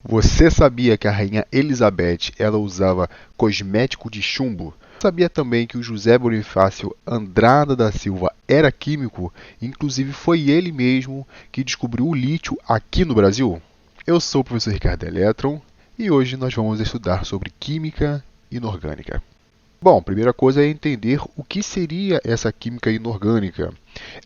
Você sabia que a rainha Elizabeth ela usava cosmético de chumbo? Sabia também que o José Bonifácio Andrada da Silva era químico? Inclusive foi ele mesmo que descobriu o lítio aqui no Brasil? Eu sou o professor Ricardo Eletron e hoje nós vamos estudar sobre química inorgânica. Bom, a primeira coisa é entender o que seria essa química inorgânica.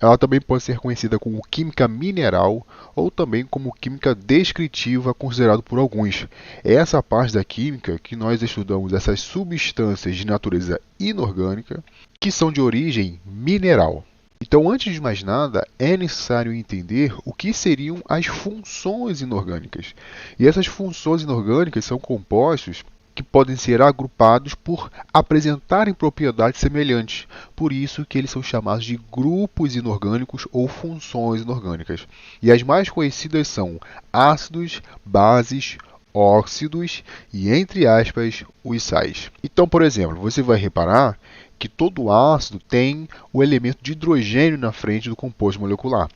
Ela também pode ser conhecida como química mineral ou também como química descritiva, considerado por alguns. É essa parte da química que nós estudamos essas substâncias de natureza inorgânica que são de origem mineral. Então, antes de mais nada, é necessário entender o que seriam as funções inorgânicas. E essas funções inorgânicas são compostos que podem ser agrupados por apresentarem propriedades semelhantes. Por isso que eles são chamados de grupos inorgânicos ou funções inorgânicas. E as mais conhecidas são ácidos, bases, óxidos e, entre aspas, os sais. Então, por exemplo, você vai reparar que todo ácido tem o elemento de hidrogênio na frente do composto molecular.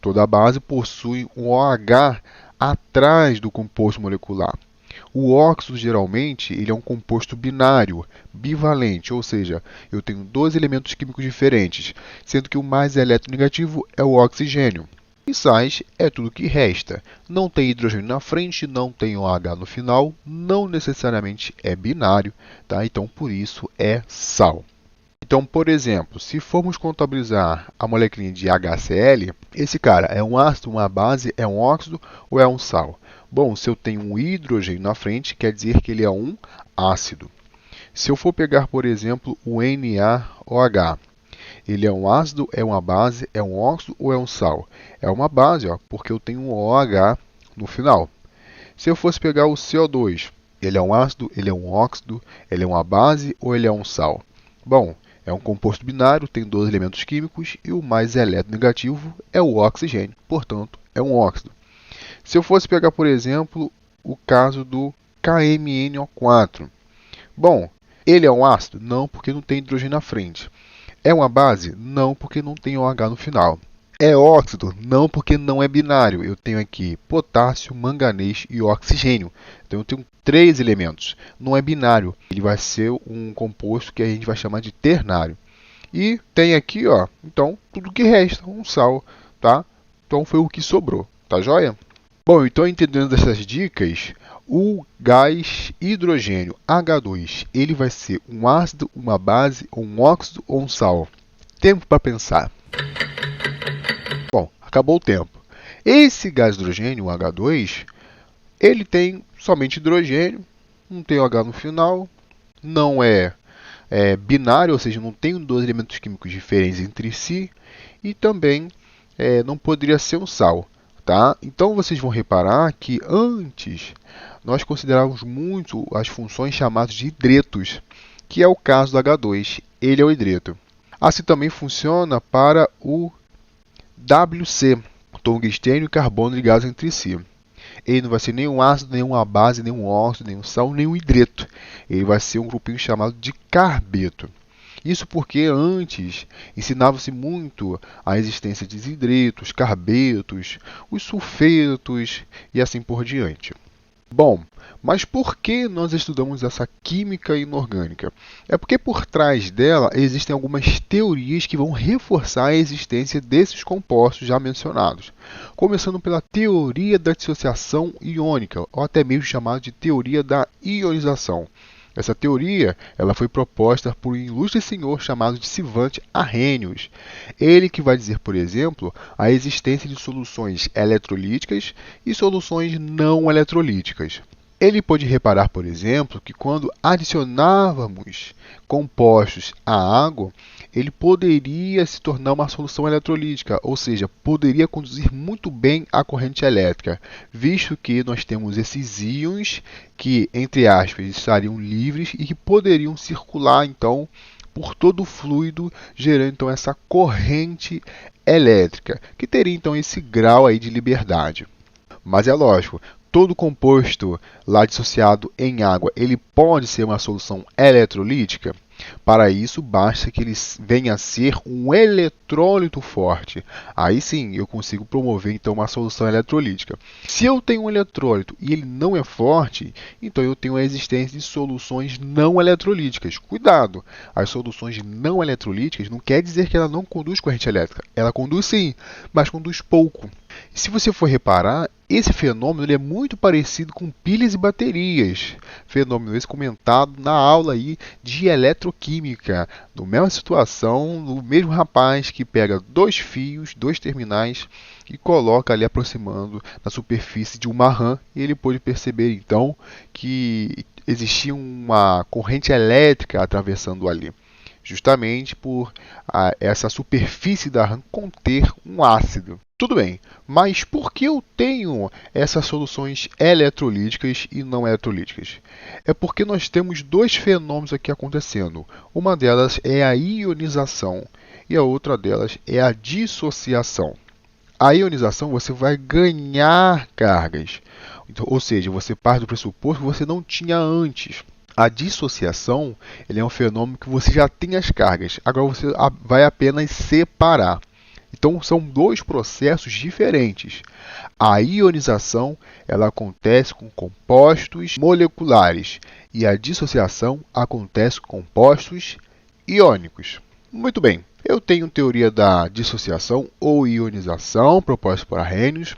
Toda base possui um OH atrás do composto molecular. O óxido, geralmente, ele é um composto binário, bivalente, ou seja, eu tenho dois elementos químicos diferentes, sendo que o mais eletronegativo é o oxigênio. E sais é tudo que resta. Não tem hidrogênio na frente, não tem OH no final, não necessariamente é binário, tá? Então, por isso, é sal. Então, por exemplo, se formos contabilizar a molécula de HCl, esse cara é um ácido, uma base, é um óxido ou é um sal? Bom, se eu tenho um hidrogênio na frente, quer dizer que ele é um ácido. Se eu for pegar, por exemplo, o NaOH, ele é um ácido, é uma base, é um óxido ou é um sal? É uma base, ó, porque eu tenho um OH no final. Se eu fosse pegar o CO2, ele é um ácido, ele é um óxido, ele é uma base ou ele é um sal? Bom, é um composto binário, tem dois elementos químicos e o mais eletronegativo é o oxigênio, portanto, é um óxido. Se eu fosse pegar, por exemplo, o caso do KMNO4, bom, ele é um ácido? Não, porque não tem hidrogênio na frente. É uma base? Não, porque não tem OH no final. É óxido? Não, porque não é binário. Eu tenho aqui potássio, manganês e oxigênio. Então eu tenho três elementos. Não é binário. Ele vai ser um composto que a gente vai chamar de ternário. E tem aqui, ó, então, tudo que resta, um sal, tá? Então foi o que sobrou, tá joia? Bom, então entendendo essas dicas, o gás hidrogênio H2, ele vai ser um ácido, uma base, um óxido ou um sal? Tempo para pensar. Bom, acabou o tempo. Esse gás hidrogênio, o H2, ele tem somente hidrogênio, não tem OH no final, não é binário, ou seja, não tem dois elementos químicos diferentes entre si, e também não poderia ser um sal. Tá? Então vocês vão reparar que antes nós considerávamos muito as funções chamadas de hidretos, que é o caso do H2, ele é o hidreto. Assim também funciona para o WC, tungstênio e carbono ligados entre si. Ele não vai ser nenhum ácido, nenhuma base, nenhum óxido, nenhum sal, nenhum hidreto. Ele vai ser um grupinho chamado de carbeto. Isso porque antes ensinava-se muito a existência de hidretos, carbetos, os sulfetos e assim por diante. Bom, mas por que nós estudamos essa química inorgânica? É porque por trás dela existem algumas teorias que vão reforçar a existência desses compostos já mencionados. Começando pela teoria da dissociação iônica, ou até mesmo chamada de teoria da ionização. Essa teoria ela foi proposta por um ilustre senhor chamado de Silvante Arrhenius. Ele que vai dizer, por exemplo, a existência de soluções eletrolíticas e soluções não eletrolíticas. Ele pôde reparar, por exemplo, que quando adicionávamos compostos à água, ele poderia se tornar uma solução eletrolítica, ou seja, poderia conduzir muito bem a corrente elétrica, visto que nós temos esses íons que, entre aspas, estariam livres e que poderiam circular, então, por todo o fluido, gerando então essa corrente elétrica, que teria então esse grau aí de liberdade. Mas é lógico, todo composto lá dissociado em água, ele pode ser uma solução eletrolítica? Para isso, basta que ele venha a ser um eletrólito forte. Aí sim, eu consigo promover então uma solução eletrolítica. Se eu tenho um eletrólito e ele não é forte, então eu tenho a existência de soluções não eletrolíticas. Cuidado! As soluções não eletrolíticas não quer dizer que ela não conduz corrente elétrica. Ela conduz sim, mas conduz pouco. E se você for reparar, esse fenômeno ele é muito parecido com pilhas e baterias. Fenômeno esse comentado na aula aí de eletroquímica. Na mesma situação, o mesmo rapaz que pega dois fios, dois terminais e coloca ali aproximando na superfície de uma rã. E ele pôde perceber então que existia uma corrente elétrica atravessando ali. Justamente por essa superfície da rã conter um ácido. Tudo bem, mas por que eu tenho essas soluções eletrolíticas e não eletrolíticas? É porque nós temos dois fenômenos aqui acontecendo. Uma delas é a ionização e a outra delas é a dissociação. A ionização você vai ganhar cargas, ou seja, você parte do pressuposto que você não tinha antes. A dissociação ele é um fenômeno que você já tem as cargas, agora você vai apenas separar. Então, são dois processos diferentes. A ionização ela acontece com compostos moleculares e a dissociação acontece com compostos iônicos. Muito bem, eu tenho teoria da dissociação ou ionização proposta por Arrhenius,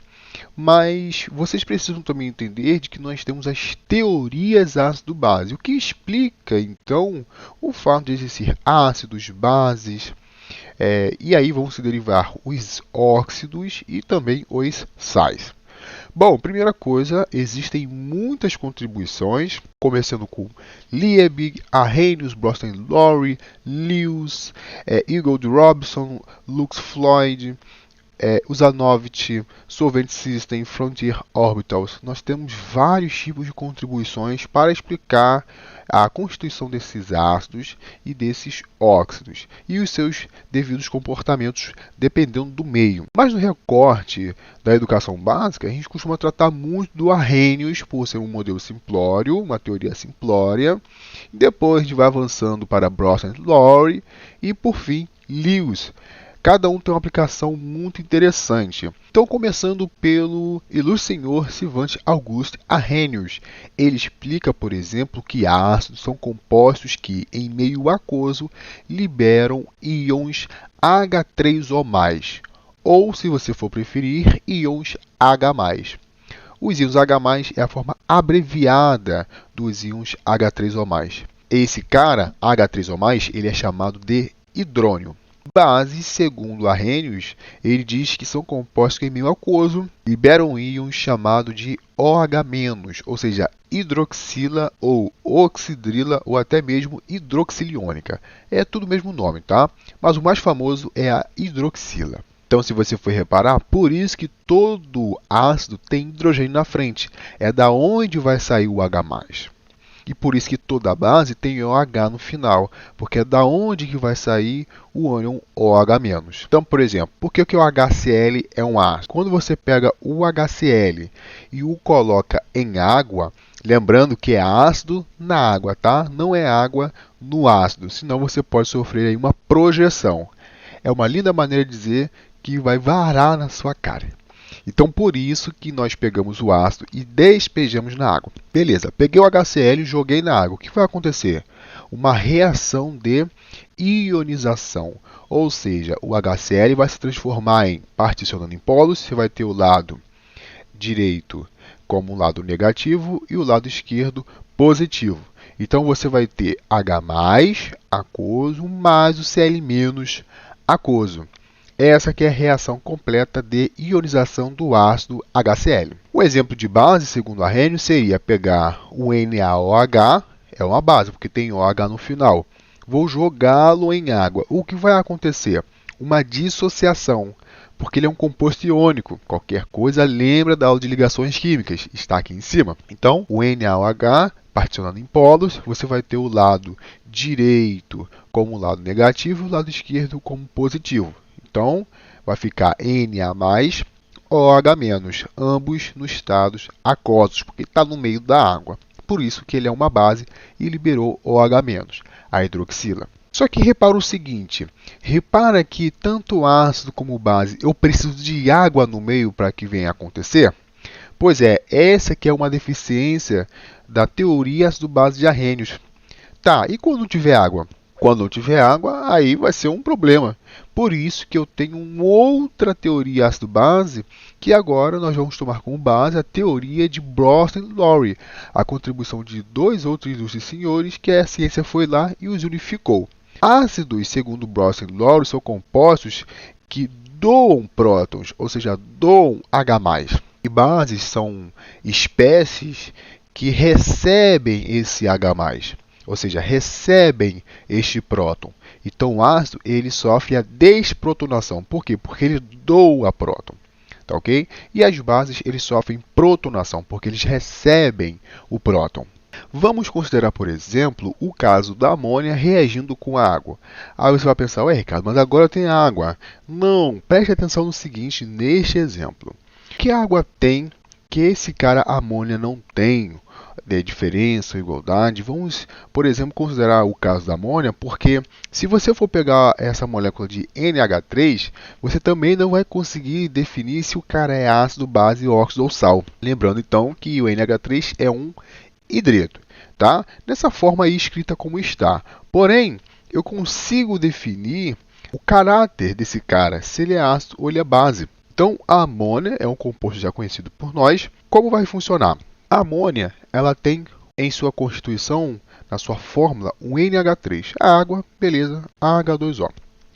mas vocês precisam também entender de que nós temos as teorias ácido-base, o que explica, então, o fato de existir ácidos, bases. E aí vão se derivar os óxidos e também os sais. Bom, primeira coisa, existem muitas contribuições, começando com Liebig, Arrhenius, Bronsted Lowry, Lewis, Eagle Robson, Lux Floyd, Usanovich, Solvent System, Frontier Orbitals. Nós temos vários tipos de contribuições para explicar a constituição desses ácidos e desses óxidos e os seus devidos comportamentos dependendo do meio. Mas no recorte da educação básica, a gente costuma tratar muito do Arrhenius por ser um modelo simplório, uma teoria simplória. Depois a gente vai avançando para Bronsted Lowry e por fim Lewis. Cada um tem uma aplicação muito interessante. Então, começando pelo ilustre senhor Sylvain Auguste Arrhenius. Ele explica, por exemplo, que ácidos são compostos que, em meio aquoso, liberam íons H3O+, ou, se você for preferir, íons H+. Os íons H+, é a forma abreviada dos íons H3O+. Esse cara, H3O+, ele é chamado de hidrônio. Bases, segundo Arrhenius, ele diz que são compostos que em meio aquoso liberam íons chamado de OH-, ou seja, hidroxila ou oxidrila ou até mesmo hidroxiliônica. É tudo o mesmo nome, tá? Mas o mais famoso é a hidroxila. Então, se você for reparar, por isso que todo ácido tem hidrogênio na frente. É da onde vai sair o H+. E por isso que toda base tem OH no final, porque é da onde que vai sair o ânion OH-. Então, por exemplo, por que o HCl é um ácido? Quando você pega o HCl e o coloca em água, lembrando que é ácido na água, tá? Não é água no ácido, senão você pode sofrer aí uma projeção. É uma linda maneira de dizer que vai varar na sua cara. Então, por isso que nós pegamos o ácido e despejamos na água. Beleza, peguei o HCl e joguei na água. O que vai acontecer? Uma reação de ionização. Ou seja, o HCl vai se transformar em, particionando em polos, você vai ter o lado direito como um lado negativo e o lado esquerdo positivo. Então, você vai ter H+, aquoso, mais o Cl- aquoso. Essa que é a reação completa de ionização do ácido HCl. O exemplo de base, segundo Arrhenius, seria pegar o NaOH, é uma base, porque tem OH no final. Vou jogá-lo em água. O que vai acontecer? Uma dissociação, porque ele é um composto iônico. Qualquer coisa lembra da aula de ligações químicas, está aqui em cima. Então, o NaOH, particionando em polos, você vai ter o lado direito como lado negativo e o lado esquerdo como positivo. Então, vai ficar Na+, OH-, ambos nos estados aquosos, porque está no meio da água. Por isso que ele é uma base e liberou OH-. a hidroxila. Só que repara o seguinte, repara que tanto ácido como base eu preciso de água no meio para que venha a acontecer? Pois é, essa que é uma deficiência da teoria ácido-base de Arrhenius. Tá, e quando não tiver água? Quando não tiver água, aí vai ser um problema. Por isso que eu tenho uma outra teoria ácido-base, que agora nós vamos tomar como base a teoria de Bronsted-Lowry, a contribuição de dois outros ilustres senhores que a ciência foi lá e os unificou. Ácidos, segundo Bronsted-Lowry, são compostos que doam prótons, ou seja, doam H+. E bases são espécies que recebem esse H+, ou seja, recebem este próton. Então o ácido ele sofre a desprotonação. Por quê? Porque ele doa próton. Tá ok? E as bases eles sofrem protonação, porque eles recebem o próton. Vamos considerar, por exemplo, o caso da amônia reagindo com a água. Aí você vai pensar, ué, Ricardo, mas agora tem água. Não, preste atenção no seguinte, neste exemplo. Que a água tem que esse cara amônia não tem? De diferença, igualdade. Vamos, por exemplo, considerar o caso da amônia, porque se você for pegar essa molécula de NH3, você também não vai conseguir definir se o cara é ácido, base, óxido ou sal. Lembrando então que o NH3 é um hidreto, tá? Dessa forma aí escrita como está. Porém, eu consigo definir o caráter desse cara, se ele é ácido ou ele é base. Então, a amônia é um composto já conhecido por nós. Como vai funcionar? A amônia, ela tem em sua constituição, na sua fórmula, um NH3. A água, beleza, H2O.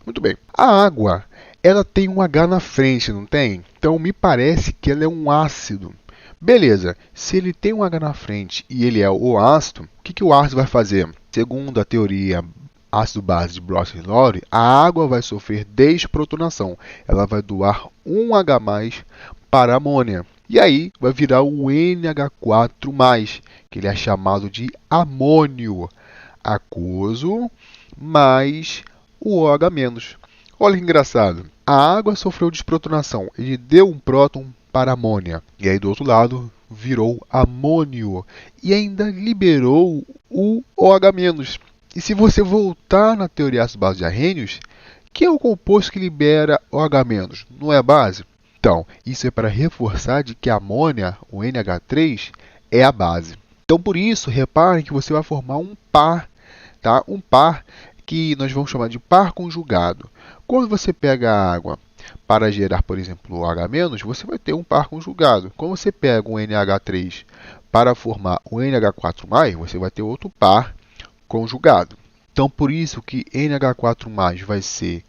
Muito bem. A água, ela tem um H na frente, não tem? Então, me parece que ela é um ácido. Beleza, se ele tem um H na frente e ele é o ácido, o que o ácido vai fazer? Segundo a teoria ácido-base de Bronsted-Lowry, a água vai sofrer desprotonação. Ela vai doar um H+ para a amônia. E aí vai virar o NH4+, que ele é chamado de amônio aquoso mais o OH-. Olha que engraçado. A água sofreu desprotonação. Ele deu um próton para a amônia. E aí do outro lado virou amônio. E ainda liberou o OH-. E se você voltar na teoria ácido-base de Arrhenius, que é o composto que libera OH-? Não é a base? Então, isso é para reforçar de que a amônia, o NH3, é a base. Então, por isso, reparem que você vai formar um par, tá? Um par que nós vamos chamar de par conjugado. Quando você pega a água para gerar, por exemplo, o OH-, você vai ter um par conjugado. Quando você pega um NH3 para formar o NH4+, você vai ter outro par conjugado. Então, por isso que NH4+ vai ser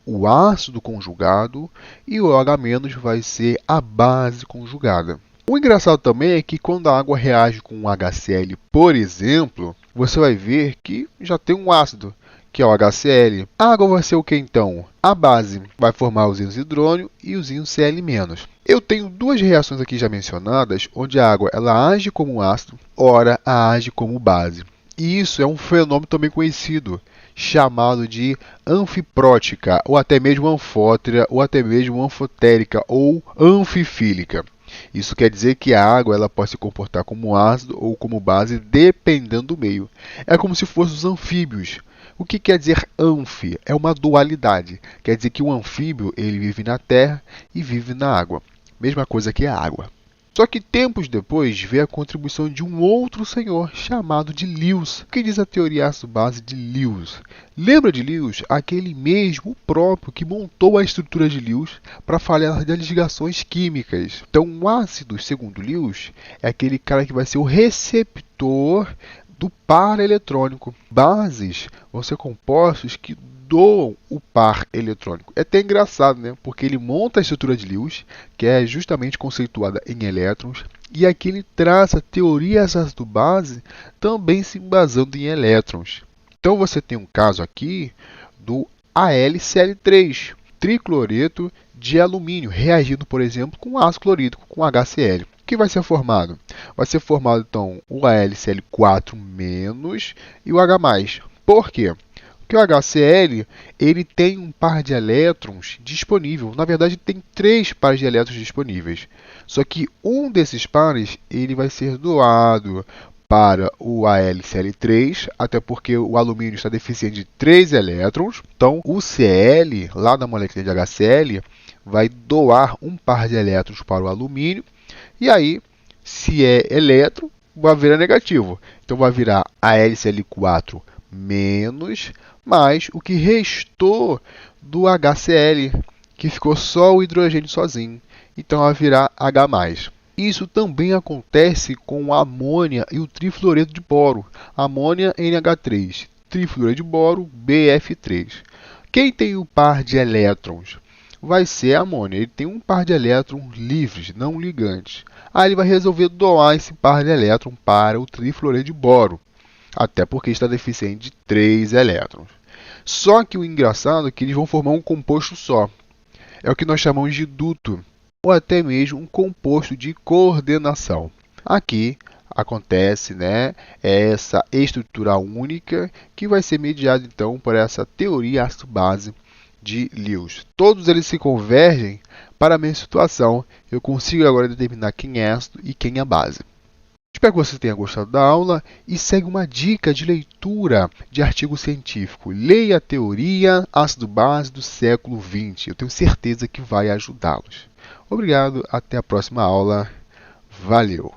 o ácido conjugado e o OH- vai ser a base conjugada. O engraçado também é que quando a água reage com um HCl, por exemplo, você vai ver que já tem um ácido, que é o HCl. A água vai ser o que então? A base vai formar os íons hidrônio e os íons Cl-. Eu tenho duas reações aqui já mencionadas, onde a água ela age como ácido, ora age como base. E isso é um fenômeno também conhecido, chamado de anfiprótica, ou até mesmo anfótera, ou até mesmo anfotérica, ou anfifílica. Isso quer dizer que a água ela pode se comportar como ácido ou como base, dependendo do meio. É como se fossem os anfíbios. O que quer dizer anfi? É uma dualidade. Quer dizer que o anfíbio ele vive na terra e vive na água. Mesma coisa que a água. Só que tempos depois veio a contribuição de um outro senhor chamado de Lewis. O que diz a teoria ácido-base de Lewis? Lembra de Lewis? Aquele mesmo, o próprio, que montou a estrutura de Lewis para falar das ligações químicas. Então, o ácido, segundo Lewis, é aquele cara que vai ser o receptor do par eletrônico. Bases vão ser compostos que doam o par eletrônico. É até engraçado, né? Porque ele monta a estrutura de Lewis, que é justamente conceituada em elétrons, e aqui ele traça teorias ácido-base também se embasando em elétrons. Então você tem um caso aqui do AlCl3, tricloreto de alumínio, reagindo, por exemplo, com ácido clorídrico, com HCl. O que vai ser formado? Vai ser formado, então, o AlCl4- e o H+. Por quê? Porque o HCl ele tem um par de elétrons disponível. Na verdade, tem 3 pares de elétrons disponíveis. Só que um desses pares ele vai ser doado para o AlCl3, até porque o alumínio está deficiente de 3 elétrons. Então, o Cl, lá da molécula de HCl, vai doar um par de elétrons para o alumínio. E aí, se é elétron, vai virar negativo. Então, vai virar AlCl4 menos, mais o que restou do HCl, que ficou só o hidrogênio sozinho. Então, vai virar H+. Isso também acontece com a amônia e o trifluoreto de boro. Amônia NH3, trifluoreto de boro BF3. Quem tem o par de elétrons? Vai ser a amônia. Ele tem um par de elétrons livres, não ligantes. Aí ele vai resolver doar esse par de elétrons para o trifluoreto de boro, até porque está deficiente de 3 elétrons. Só que o engraçado é que eles vão formar um composto só. É o que nós chamamos de duto, ou até mesmo um composto de coordenação. Aqui acontece, essa estrutura única que vai ser mediada então por essa teoria ácido-base de Lewis. Todos eles se convergem para a mesma situação. Eu consigo agora determinar quem é ácido e quem é base. Espero que você tenha gostado da aula e segue uma dica de leitura de artigo científico. Leia a teoria ácido-base do século XX. Eu tenho certeza que vai ajudá-los. Obrigado, até a próxima aula. Valeu!